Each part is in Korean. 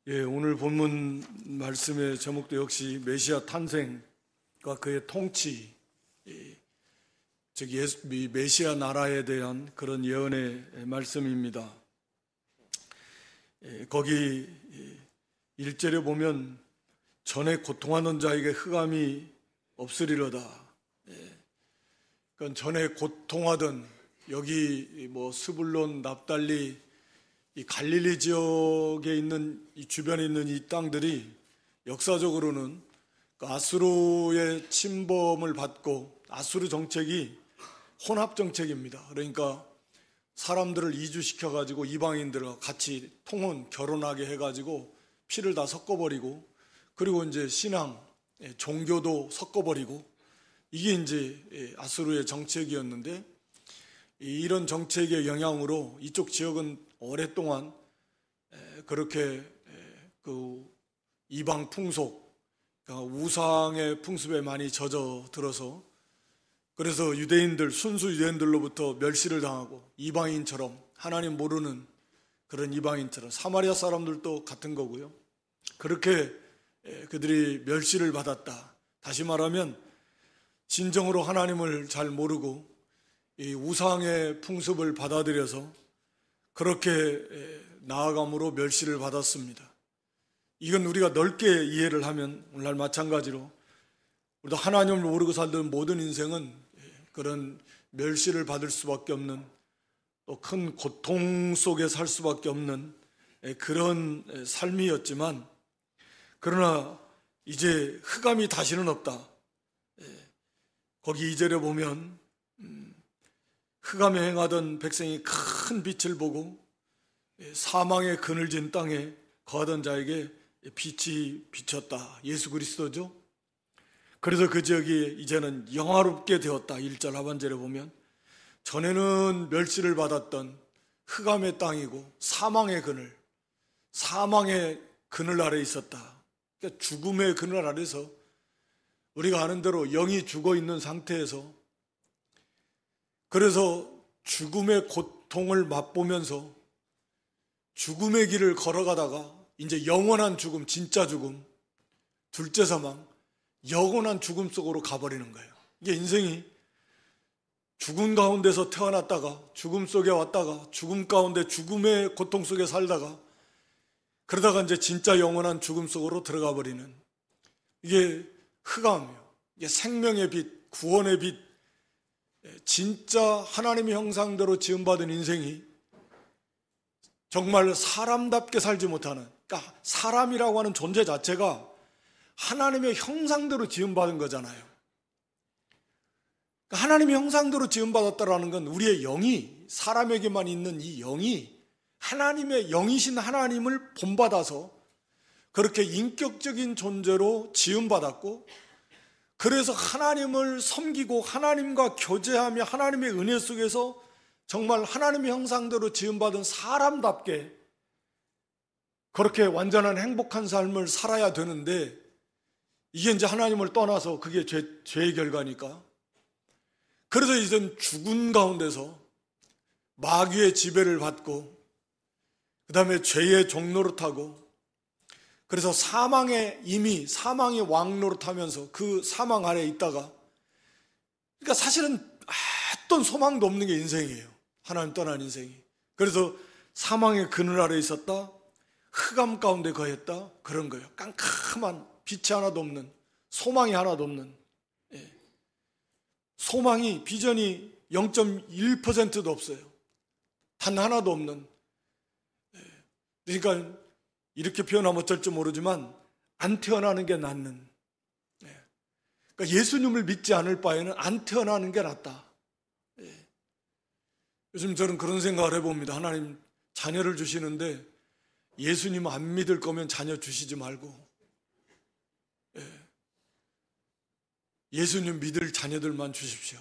오늘 본문 말씀의 제목도 역시 메시아 탄생과 그의 통치, 즉 메시아 나라에 대한 그런 예언의 말씀입니다. 거기 1절에 보면 전에 고통하는 자에게 흑암이 없으리로다. 그러니까 전에 고통하던 여기 스불론, 납달리, 이 갈릴리 지역에 있는 이 주변에 있는 이 땅들이 역사적으로는 아수르의 침범을 받고 아수르 정책이 혼합 정책입니다. 그러니까 사람들을 이주시켜 가지고 이방인들과 같이 통혼, 결혼하게 해 가지고 피를 다 섞어버리고, 그리고 이제 신앙, 종교도 섞어버리고, 이게 이제 아수르의 정책이었는데, 이런 정책의 영향으로 이쪽 지역은 오랫동안 그렇게 그 이방 풍속, 우상의 풍습에 많이 젖어들어서, 그래서 유대인들, 순수 유대인들로부터 멸시를 당하고, 이방인처럼, 하나님 모르는 그런 이방인처럼, 사마리아 사람들도 같은 거고요. 그렇게 그들이 멸시를 받았다. 다시 말하면 진정으로 하나님을 잘 모르고 이 우상의 풍습을 받아들여서 그렇게 나아감으로 멸시를 받았습니다. 이건 우리가 넓게 이해를 하면 오늘날 마찬가지로 우리도 하나님을 모르고 살던 모든 인생은 그런 멸시를 받을 수밖에 없는, 또 큰 고통 속에 살 수밖에 없는 그런 삶이었지만, 그러나 이제 흑암이 다시는 없다. 거기 2절에 보면 흑암에 행하던 백성이 큰 빛을 보고 사망의 그늘진 땅에 거하던 자에게 빛이 비쳤다. 예수 그리스도죠. 그래서 그 지역이 이제는 영화롭게 되었다. 1절 하반절에 보면 전에는 멸시를 받았던 흑암의 땅이고 사망의 그늘 아래 있었다. 그러니까 죽음의 그늘 아래서 우리가 아는 대로 영이 죽어 있는 상태에서, 그래서 죽음의 고통을 맛보면서 죽음의 길을 걸어가다가 이제 영원한 죽음, 진짜 죽음, 둘째 사망, 영원한 죽음 속으로 가버리는 거예요. 이게 인생이 죽음 가운데서 태어났다가 죽음 속에 왔다가 죽음 가운데 죽음의 고통 속에 살다가 그러다가 이제 진짜 영원한 죽음 속으로 들어가 버리는, 이게 흑암이에요. 이게 생명의 빛, 구원의 빛, 진짜 하나님의 형상대로 지음받은 인생이 정말 사람답게 살지 못하는, 그러니까 사람이라고 하는 존재 자체가 하나님의 형상대로 지음받은 거잖아요. 그러니까 하나님의 형상대로 지음받았다라는 건 우리의 영이, 사람에게만 있는 이 영이 하나님의 영이신 하나님을 본받아서 그렇게 인격적인 존재로 지음받았고, 그래서 하나님을 섬기고 하나님과 교제하며 하나님의 은혜 속에서 정말 하나님의 형상대로 지음받은 사람답게 그렇게 완전한 행복한 삶을 살아야 되는데, 이게 이제 하나님을 떠나서 그게 죄의 결과니까. 그래서 이젠 죽은 가운데서 마귀의 지배를 받고, 그 다음에 죄의 종노릇하고, 그래서 이미 사망의 왕노릇하면서 그 사망 아래에 있다가, 그러니까 사실은 어떤 소망도 없는 게 인생이에요. 하나님 떠난 인생이. 그래서 사망의 그늘 아래에 있었다, 흑암 가운데 거했다, 그런 거예요. 깜깜한 빛이 하나도 없는, 소망이 하나도 없는, 소망이, 비전이 0.1%도 없어요. 단 하나도 없는. 그러니까 이렇게 표현하면 어쩔지 모르지만 안 태어나는 게 낫는. 그러니까 예수님을 믿지 않을 바에는 안 태어나는 게 낫다. 요즘 저는 그런 생각을 해봅니다. 하나님 자녀를 주시는데 예수님 안 믿을 거면 자녀 주시지 말고 예수님 믿을 자녀들만 주십시오.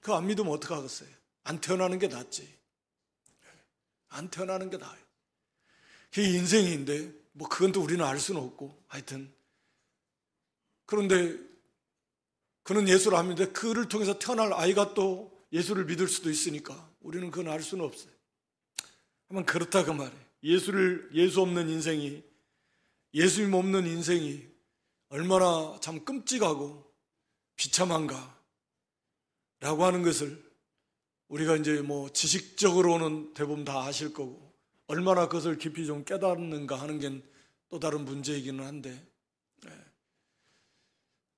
그거 안 믿으면 어떡하겠어요? 안 태어나는 게 낫지. 안 태어나는 게 나아요. 그게 인생인데 그건 또 우리는 알 수는 없고, 하여튼 그런데 그는 예수를 안 믿는데 그를 통해서 태어날 아이가 또 예수를 믿을 수도 있으니까 우리는 그건 알 수는 없어요. 하면 그렇다 그 말이에요. 예수 없는 인생이, 예수님 없는 인생이 얼마나 참 끔찍하고 비참한가 라고 하는 것을 우리가 이제 뭐 지식적으로는 대부분 다 아실 거고, 얼마나 그것을 깊이 좀 깨닫는가 하는 게 또 다른 문제이기는 한데,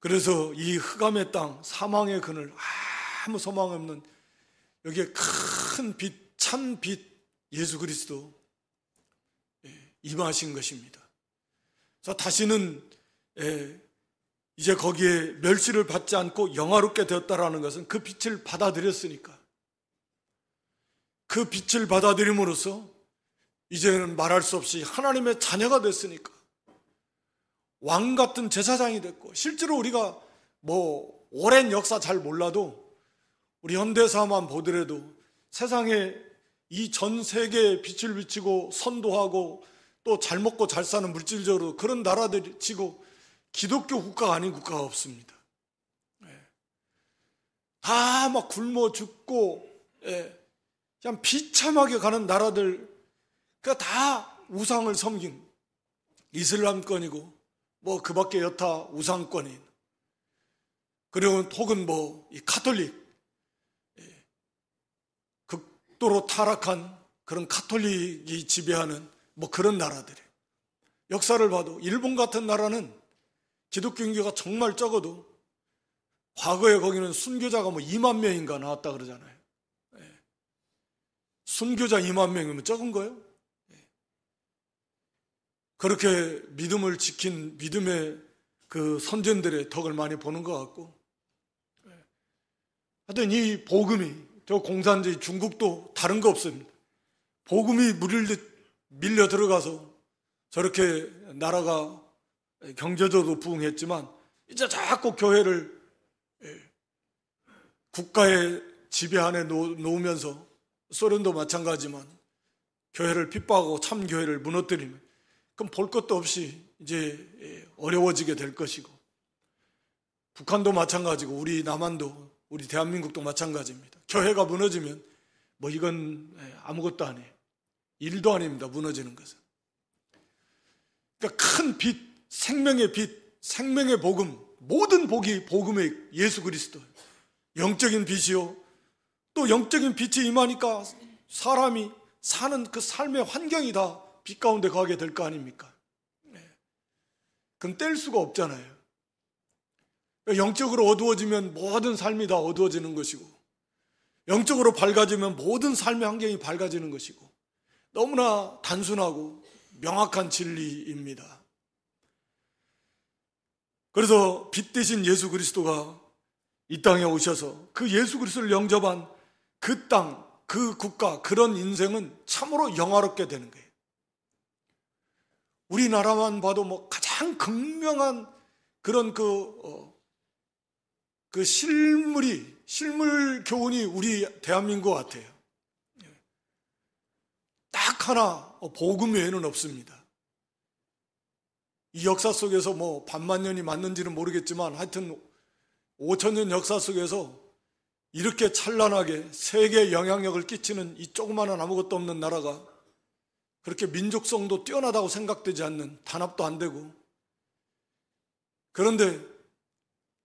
그래서 이 흑암의 땅, 사망의 그늘, 아무 소망 없는 여기에 큰 빛, 참 빛, 예수 그리스도 임하신 것입니다. 그래서 다시는 이제 거기에 멸시를 받지 않고 영화롭게 되었다라는 것은 그 빛을 받아들였으니까, 그 빛을 받아들임으로써 이제는 말할 수 없이 하나님의 자녀가 됐으니까 왕 같은 제사장이 됐고, 실제로 우리가 뭐 오랜 역사 잘 몰라도 우리 현대사만 보더라도 세상에 이 전 세계에 빛을 비치고 선도하고 또 잘 먹고 잘 사는 물질적으로 그런 나라들이 치고 기독교 국가가 아닌 국가가 없습니다. 다 막 굶어 죽고 그냥 비참하게 가는 나라들, 그러니까 다 우상을 섬긴 이슬람권이고 뭐 그 밖에 여타 우상권인, 그리고 혹은 뭐 이 카톨릭, 극도로 타락한 그런 카톨릭이 지배하는 뭐 그런 나라들이, 역사를 봐도 일본 같은 나라는 기독교 인구가 정말 적어도 과거에 거기는 순교자가 뭐 2만 명인가 나왔다 그러잖아요. 순교자 2만 명이면 적은 거예요? 그렇게 믿음을 지킨 믿음의 그 선전들의 덕을 많이 보는 것 같고, 하여튼 이 복음이, 저 공산주의 중국도 다른 거 없습니다. 복음이 밀려 들어가서 저렇게 나라가 경제적으로 부흥했지만, 이제 자꾸 교회를 국가의 지배 안에 놓으면서, 소련도 마찬가지지만 교회를 핍박하고 참교회를 무너뜨리면, 그럼 볼 것도 없이 이제 어려워지게 될 것이고, 북한도 마찬가지고 우리 남한도, 우리 대한민국도 마찬가지입니다. 교회가 무너지면 뭐 이건 아무것도 아니에요. 일도 아닙니다. 무너지는 것은. 그러니까 큰 빛, 생명의 빛, 생명의 복음, 모든 복이 복음의 예수 그리스도, 영적인 빛이요, 또 영적인 빛이 임하니까 사람이 사는 그 삶의 환경이 다 빛 가운데 가게 될 거 아닙니까? 그건 뗄 수가 없잖아요. 영적으로 어두워지면 모든 삶이 다 어두워지는 것이고, 영적으로 밝아지면 모든 삶의 환경이 밝아지는 것이고, 너무나 단순하고 명확한 진리입니다. 그래서 빛 대신 예수 그리스도가 이 땅에 오셔서 그 예수 그리스도를 영접한 그 땅, 그 국가, 그런 인생은 참으로 영화롭게 되는 거예요. 우리나라만 봐도 뭐 가장 극명한 그런 그 실물 교훈이 우리 대한민국 같아요. 딱 하나, 복음 외에는 없습니다. 이 역사 속에서 뭐 반만 년이 맞는지는 모르겠지만, 하여튼 5,000년 역사 속에서 이렇게 찬란하게 세계에 영향력을 끼치는 이 조그마한 아무것도 없는 나라가 그렇게 민족성도 뛰어나다고 생각되지 않는, 단합도 안 되고, 그런데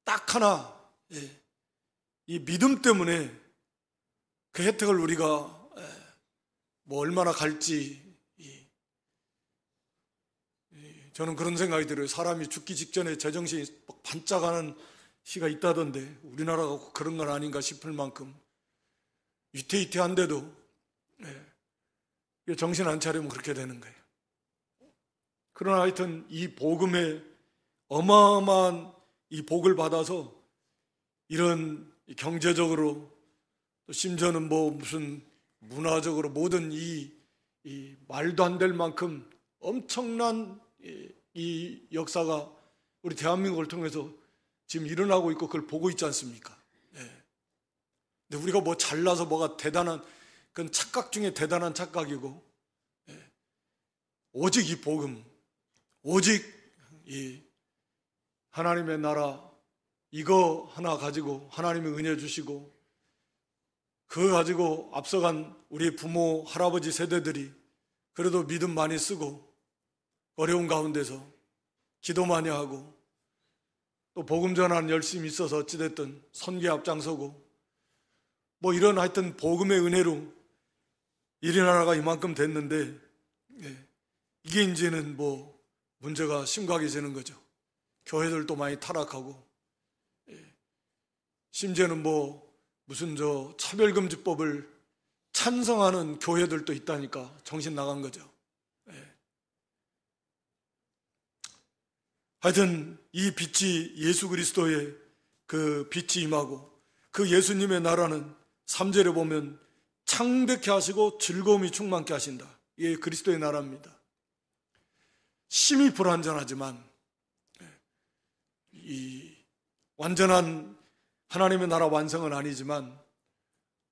딱 하나, 이 믿음 때문에 그 혜택을 우리가 뭐 얼마나 갈지, 저는 그런 생각이 들어요. 사람이 죽기 직전에 제정신이 반짝하는 시가 있다던데, 우리나라가 그런 건 아닌가 싶을 만큼 위태위태한데도 정신 안 차리면 그렇게 되는 거예요. 그러나 하여튼 이 복음의 어마어마한 이 복을 받아서 이런 경제적으로, 또 심지어는 뭐 무슨 문화적으로 모든 이 말도 안 될 만큼 엄청난 이 역사가 우리 대한민국을 통해서 지금 일어나고 있고 그걸 보고 있지 않습니까? 근데 우리가 뭐 잘나서 뭐가 대단한, 그건 착각 중에 대단한 착각이고, 오직 이 복음, 오직 이 하나님의 나라, 이거 하나 가지고 하나님이 은혜 주시고, 그거 가지고 앞서간 우리 부모, 할아버지 세대들이 그래도 믿음 많이 쓰고 어려운 가운데서 기도 많이 하고 또 복음 전하는 열심히 있어서 어찌됐든 선교에 앞장서고 뭐 이런 하여튼 복음의 은혜로 일이 나라가 이만큼 됐는데 이게 이제는 뭐 문제가 심각해지는 거죠. 교회들도 많이 타락하고 심지어는 뭐 무슨 차별금지법을 찬성하는 교회들도 있다니까 정신 나간 거죠. 하여튼 이 빛이 예수 그리스도의 그 빛이 임하고 그 예수님의 나라는 3절에 보면 창대케 하시고 즐거움이 충만케 하신다. 이게 그리스도의 나라입니다. 심히 불완전하지만 이 완전한 하나님의 나라 완성은 아니지만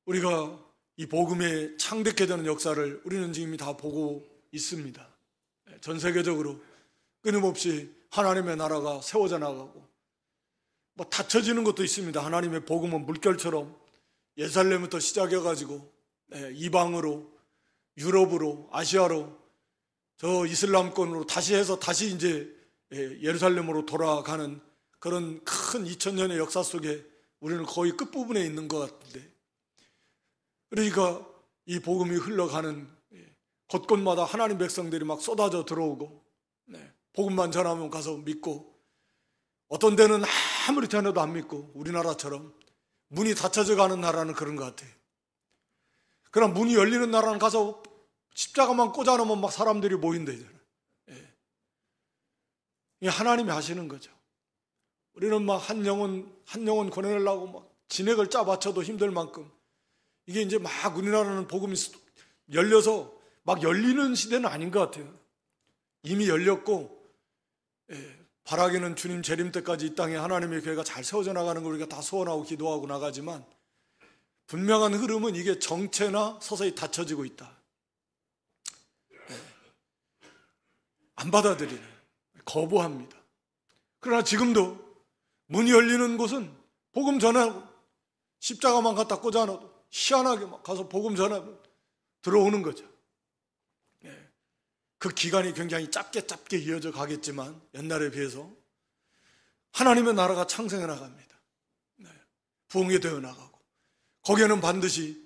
우리가 이 복음의 창대케 되는 역사를 우리는 지금 다 보고 있습니다. 전 세계적으로 끊임없이 하나님의 나라가 세워져 나가고 뭐 닫혀지는 것도 있습니다. 하나님의 복음은 물결처럼 예루살렘부터 시작해가지고 이방으로, 유럽으로, 아시아로, 저 이슬람권으로 다시 해서 다시 이제 예루살렘으로 돌아가는 그런 큰 2000년의 역사 속에 우리는 거의 끝부분에 있는 것 같은데, 그러니까 이 복음이 흘러가는 곳곳마다 하나님 백성들이 막 쏟아져 들어오고 복음만 전하면 가서 믿고, 어떤 데는 아무리 전해도 안 믿고 우리나라처럼 문이 닫혀져 가는 나라는 그런 것 같아요. 그럼 문이 열리는 나라는 가서 십자가만 꽂아놓으면 막 사람들이 모인대잖아요. 이게 하나님이 하시는 거죠. 우리는 막 한 영혼 권해내려고 막 진액을 짜 바쳐도 힘들 만큼 이게 이제 막 우리나라는 복음이 열려서 막 열리는 시대는 아닌 것 같아요. 이미 열렸고 바라기는 주님 재림 때까지 이 땅에 하나님의 교회가 잘 세워져 나가는 걸 우리가 다 소원하고 기도하고 나가지만 분명한 흐름은 이게 정체나 서서히 닫혀지고 있다. 안 받아들이네. 거부합니다. 그러나 지금도 문이 열리는 곳은 복음 전하고 십자가만 갖다 꽂아놔도 희한하게 막 가서 복음 전하고 들어오는 거죠. 그 기간이 굉장히 짧게 이어져 가겠지만 옛날에 비해서 하나님의 나라가 창생해 나갑니다. 부흥되어 나가고 거기에는 반드시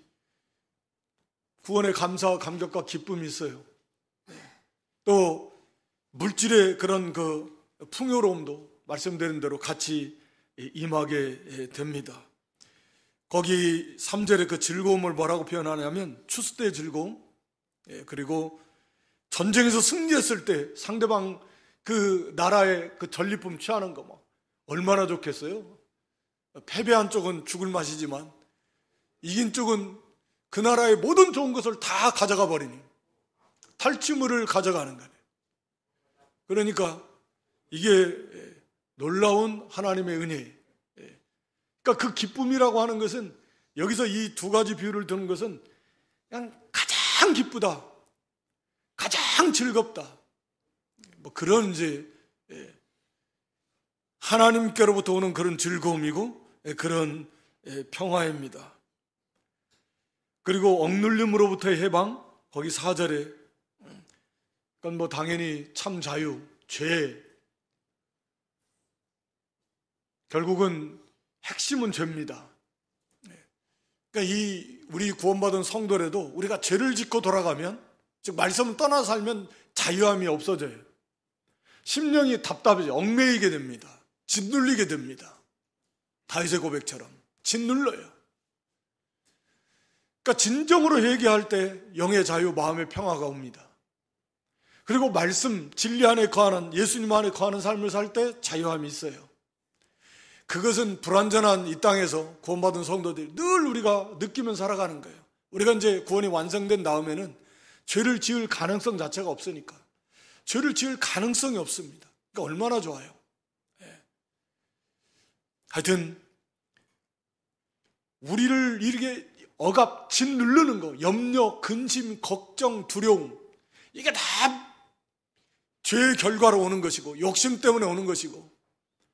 구원의 감사와 감격과 기쁨이 있어요. 또 물질의 그런 그 풍요로움도 말씀드린 대로 같이 임하게 됩니다. 거기 3절에 그 즐거움을 뭐라고 표현하냐면 추수 때의 즐거움, 그리고 전쟁에서 승리했을 때 상대방 그 나라의 그 전리품 취하는 거 막 얼마나 좋겠어요. 패배한 쪽은 죽을 맛이지만 이긴 쪽은 그 나라의 모든 좋은 것을 다 가져가 버리니 탈취물을 가져가는 거예요. 그러니까 이게 놀라운 하나님의 은혜. 그러니까 그 기쁨이라고 하는 것은 여기서 이 두 가지 비유를 드는 것은 그냥 가장 기쁘다, 가장 즐겁다, 뭐 그런 이제 하나님께로부터 오는 그런 즐거움이고 그런 평화입니다. 그리고 억눌림으로부터의 해방, 거기 4절에 그건 뭐 당연히 참 자유, 죄, 결국은 핵심은 죄입니다. 그러니까 이 우리 구원받은 성도라도 우리가 죄를 짓고 돌아가면, 즉 말씀을 떠나 살면 자유함이 없어져요. 심령이 답답해져 얽매이게 됩니다. 짓눌리게 됩니다. 다윗의 고백처럼 짓눌러요. 그러니까 진정으로 회개할 때 영의 자유, 마음의 평화가 옵니다. 그리고 말씀, 진리 안에 거하는, 예수님 안에 거하는 삶을 살 때 자유함이 있어요. 그것은 불완전한 이 땅에서 구원받은 성도들이 늘 우리가 느끼면서 살아가는 거예요. 우리가 이제 구원이 완성된 다음에는 죄를 지을 가능성 자체가 없으니까 죄를 지을 가능성이 없습니다. 그러니까 얼마나 좋아요. 하여튼 우리를 이렇게 억압, 짓누르는 거, 염려, 근심, 걱정, 두려움, 이게 다 죄의 결과로 오는 것이고 욕심 때문에 오는 것이고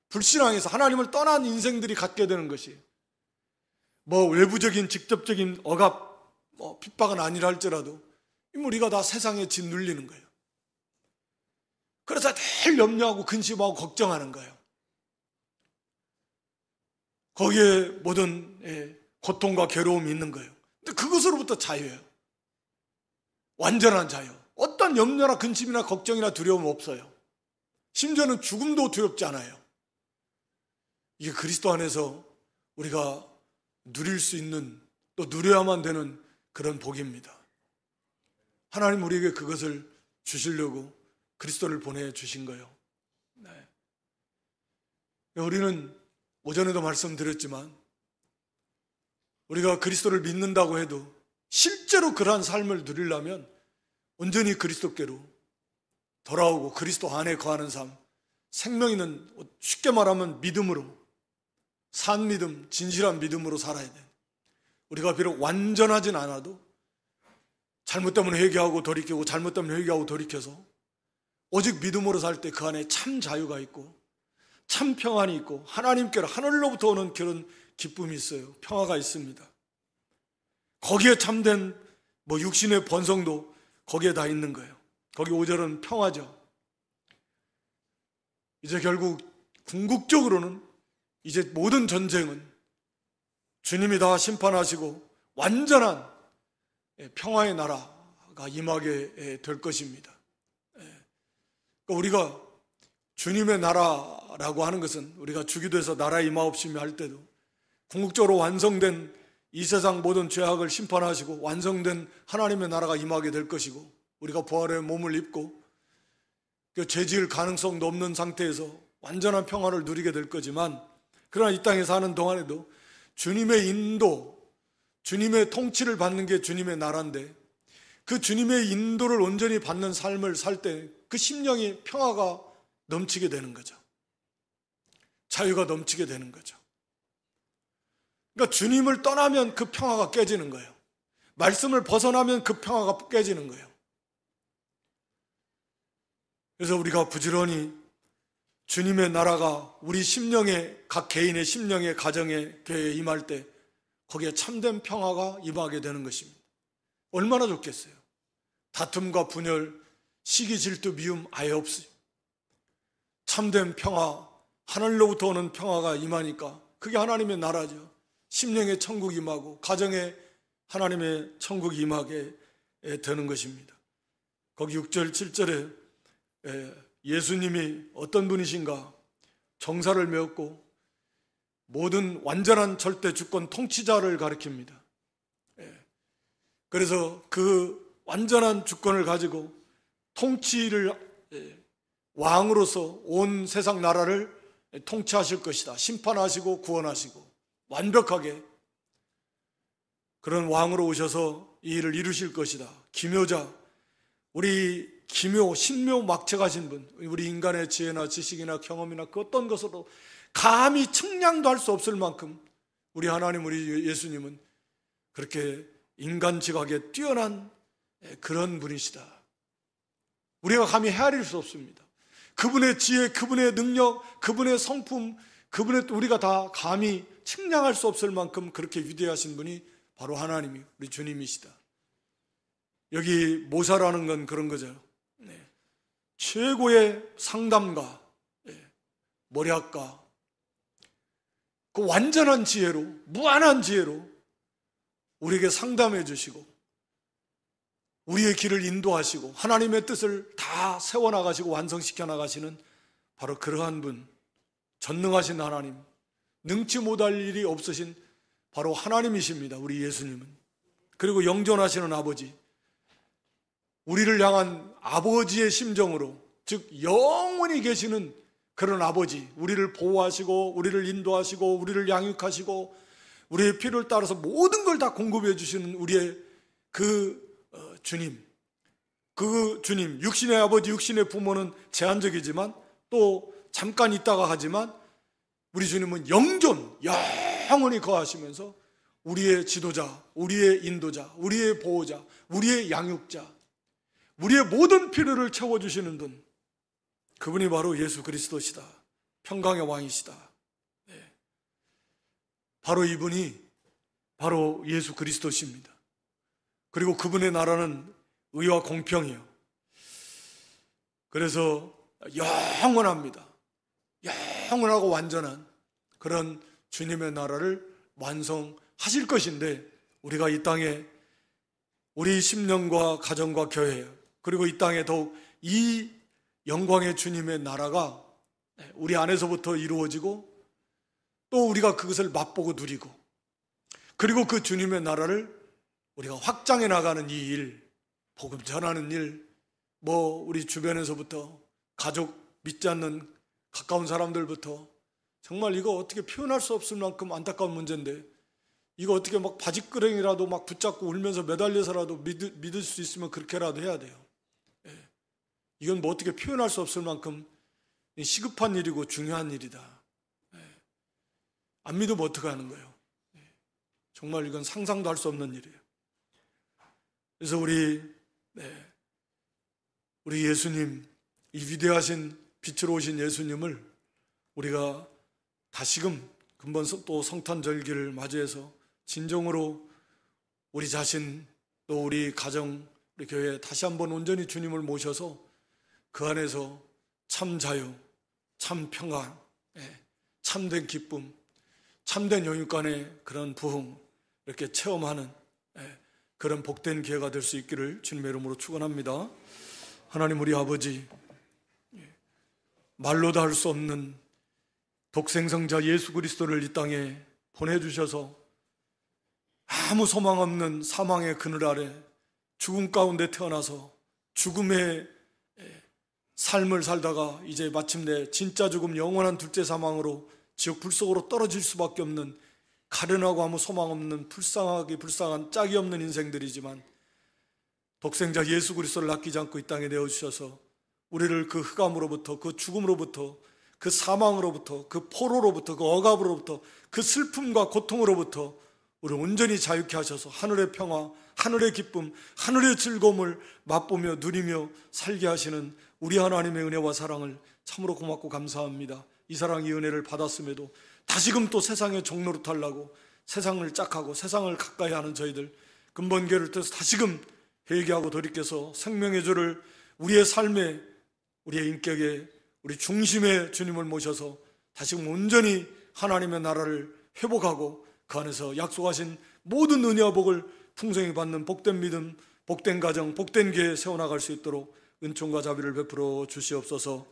불신앙에서 하나님을 떠난 인생들이 갖게 되는 것이, 뭐 외부적인 직접적인 억압, 뭐 핍박은 아니라 할지라도 우리가 다 세상에 짓눌리는 거예요. 그래서 늘 염려하고 근심하고 걱정하는 거예요. 거기에 모든 고통과 괴로움이 있는 거예요. 근데 그것으로부터 자유예요. 완전한 자유. 어떤 염려나 근심이나 걱정이나 두려움 없어요. 심지어는 죽음도 두렵지 않아요. 이게 그리스도 안에서 우리가 누릴 수 있는, 또 누려야만 되는 그런 복입니다. 하나님 우리에게 그것을 주시려고 그리스도를 보내주신 거예요. 네. 우리는 오전에도 말씀드렸지만 우리가 그리스도를 믿는다고 해도 실제로 그러한 삶을 누리려면 온전히 그리스도께로 돌아오고 그리스도 안에 거하는 삶, 생명 있는, 쉽게 말하면 믿음으로, 산 믿음, 진실한 믿음으로 살아야 돼. 우리가 비록 완전하진 않아도 잘못되면 회개하고 돌이키고 잘못되면 회개하고 돌이켜서 오직 믿음으로 살 때 그 안에 참 자유가 있고 참 평안이 있고 하나님께로 하늘로부터 오는 그런 기쁨이 있어요. 평화가 있습니다. 거기에 참된 육신의 번성도 거기에 다 있는 거예요. 거기 5절은 평화죠. 이제 결국 궁극적으로는 이제 모든 전쟁은 주님이 다 심판하시고 완전한 평화의 나라가 임하게 될 것입니다. 우리가 주님의 나라라고 하는 것은 우리가 주기도해서 나라 임하옵시며 할 때도 궁극적으로 완성된 이 세상 모든 죄악을 심판하시고 완성된 하나님의 나라가 임하게 될 것이고 우리가 부활의 몸을 입고 죄 지을 가능성도 없는 상태에서 완전한 평화를 누리게 될 거지만, 그러나 이 땅에 사는 동안에도 주님의 인도, 주님의 통치를 받는 게 주님의 나라인데 그 주님의 인도를 온전히 받는 삶을 살 때 그 심령이 평화가 넘치게 되는 거죠. 자유가 넘치게 되는 거죠. 그러니까 주님을 떠나면 그 평화가 깨지는 거예요. 말씀을 벗어나면 그 평화가 깨지는 거예요. 그래서 우리가 부지런히 주님의 나라가 우리 심령에, 각 개인의 심령에, 가정에, 교회에 임할 때 거기에 참된 평화가 임하게 되는 것입니다. 얼마나 좋겠어요. 다툼과 분열, 시기, 질투, 미움 아예 없어요. 참된 평화, 하늘로부터 오는 평화가 임하니까 그게 하나님의 나라죠. 심령의 천국이 임하고 가정에 하나님의 천국이 임하게 되는 것입니다. 거기 6절, 7절에 예수님이 어떤 분이신가? 정사를 메웠고 모든 완전한 절대 주권 통치자를 가리킵니다. 그래서 그 완전한 주권을 가지고 통치를 왕으로서 온 세상 나라를 통치하실 것이다. 심판하시고 구원하시고 완벽하게 그런 왕으로 오셔서 이 일을 이루실 것이다. 기묘자, 우리 기묘, 신묘 막책하신 분, 우리 인간의 지혜나 지식이나 경험이나 그 어떤 것으로 감히 측량도 할 수 없을 만큼 우리 하나님, 우리 예수님은 그렇게 인간 지각에 뛰어난 그런 분이시다. 우리가 감히 헤아릴 수 없습니다. 그분의 지혜, 그분의 능력, 그분의 성품, 그분의 또 우리가 다 감히 측량할 수 없을 만큼 그렇게 위대하신 분이 바로 하나님이 우리 주님이시다. 여기 모사라는 건 그런 거죠. 최고의 상담가, 머리학가, 그 완전한 지혜로, 무한한 지혜로 우리에게 상담해 주시고 우리의 길을 인도하시고 하나님의 뜻을 다 세워나가시고 완성시켜 나가시는 바로 그러한 분, 전능하신 하나님, 능치 못할 일이 없으신 바로 하나님이십니다. 우리 예수님은. 그리고 영존하시는 아버지, 우리를 향한 아버지의 심정으로, 즉 영원히 계시는 그런 아버지, 우리를 보호하시고 우리를 인도하시고 우리를 양육하시고 우리의 필요를 따라서 모든 걸 다 공급해 주시는 우리의 그 주님, 그 주님, 육신의 아버지, 육신의 부모는 제한적이지만 또 잠깐 있다가 가지만 우리 주님은 영존, 영원히 거하시면서 우리의 지도자, 우리의 인도자, 우리의 보호자, 우리의 양육자, 우리의 모든 필요를 채워주시는 분, 그분이 바로 예수 그리스도시다. 평강의 왕이시다. 네. 바로 이분이 바로 예수 그리스도십니다. 그리고 그분의 나라는 의와 공평이요. 그래서 영원합니다. 영원하고 완전한 그런 주님의 나라를 완성하실 것인데, 우리가 이 땅에 우리 심령과 가정과 교회, 그리고 이 땅에 더욱 이 영광의 주님의 나라가 우리 안에서부터 이루어지고, 또 우리가 그것을 맛보고 누리고, 그리고 그 주님의 나라를 우리가 확장해 나가는 이 일, 복음 전하는 일, 우리 주변에서부터, 가족 믿지 않는 가까운 사람들부터, 정말 이거 어떻게 표현할 수 없을 만큼 안타까운 문제인데, 이거 어떻게 막 바지끄렁이라도 막 붙잡고 울면서 매달려서라도 믿을 수 있으면 그렇게라도 해야 돼요. 이건 어떻게 표현할 수 없을 만큼 시급한 일이고 중요한 일이다. 안 믿으면 어떡하는 거예요? 정말 이건 상상도 할 수 없는 일이에요. 그래서 우리 예수님, 이 위대하신 빛으로 오신 예수님을 우리가 다시금 금번 또 성탄절기를 맞이해서 진정으로 우리 자신, 또 우리 가정, 우리 교회 다시 한번 온전히 주님을 모셔서 그 안에서 참 자유, 참 평안, 참된 기쁨, 참된 영육간의 그런 부흥, 이렇게 체험하는 그런 복된 기회가 될 수 있기를 주님의 이름으로 축원합니다. 하나님, 우리 아버지, 말로도 할 수 없는 독생성자 예수 그리스도를 이 땅에 보내주셔서 아무 소망 없는 사망의 그늘 아래 죽음 가운데 태어나서 죽음의 삶을 살다가 이제 마침내 진짜 죽음, 영원한 둘째 사망으로 지옥 불속으로 떨어질 수밖에 없는 가련하고 아무 소망 없는 불쌍한 짝이 없는 인생들이지만, 독생자 예수 그리스도를 아끼지 않고 이 땅에 내어주셔서 우리를 그 흑암으로부터, 그 죽음으로부터, 그 사망으로부터, 그 포로로부터, 그 억압으로부터, 그 슬픔과 고통으로부터 우리를 온전히 자유케 하셔서 하늘의 평화, 하늘의 기쁨, 하늘의 즐거움을 맛보며 누리며 살게 하시는 우리 하나님의 은혜와 사랑을 참으로 고맙고 감사합니다. 이 사랑, 이 은혜를 받았음에도 다시금 또 세상의 종로로 타려고 세상을 짝하고 세상을 가까이 하는 저희들, 근본교회를 통해서 다시금 회개하고 돌이켜서 생명의 주를 우리의 삶에, 우리의 인격에, 우리 중심에 주님을 모셔서 다시금 온전히 하나님의 나라를 회복하고 그 안에서 약속하신 모든 은혜와 복을 풍성히 받는 복된 믿음, 복된 가정, 복된 교회 세워나갈 수 있도록 은총과 자비를 베풀어 주시옵소서.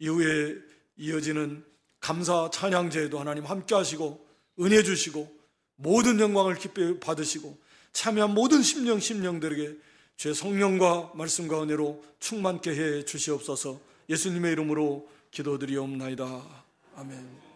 이후에 이어지는 감사 찬양제에도 하나님 함께 하시고 은혜 주시고 모든 영광을 기쁘게 받으시고 참여한 모든 심령들에게 주의 성령과 말씀과 은혜로 충만케 해 주시옵소서. 예수님의 이름으로 기도드리옵나이다. 아멘.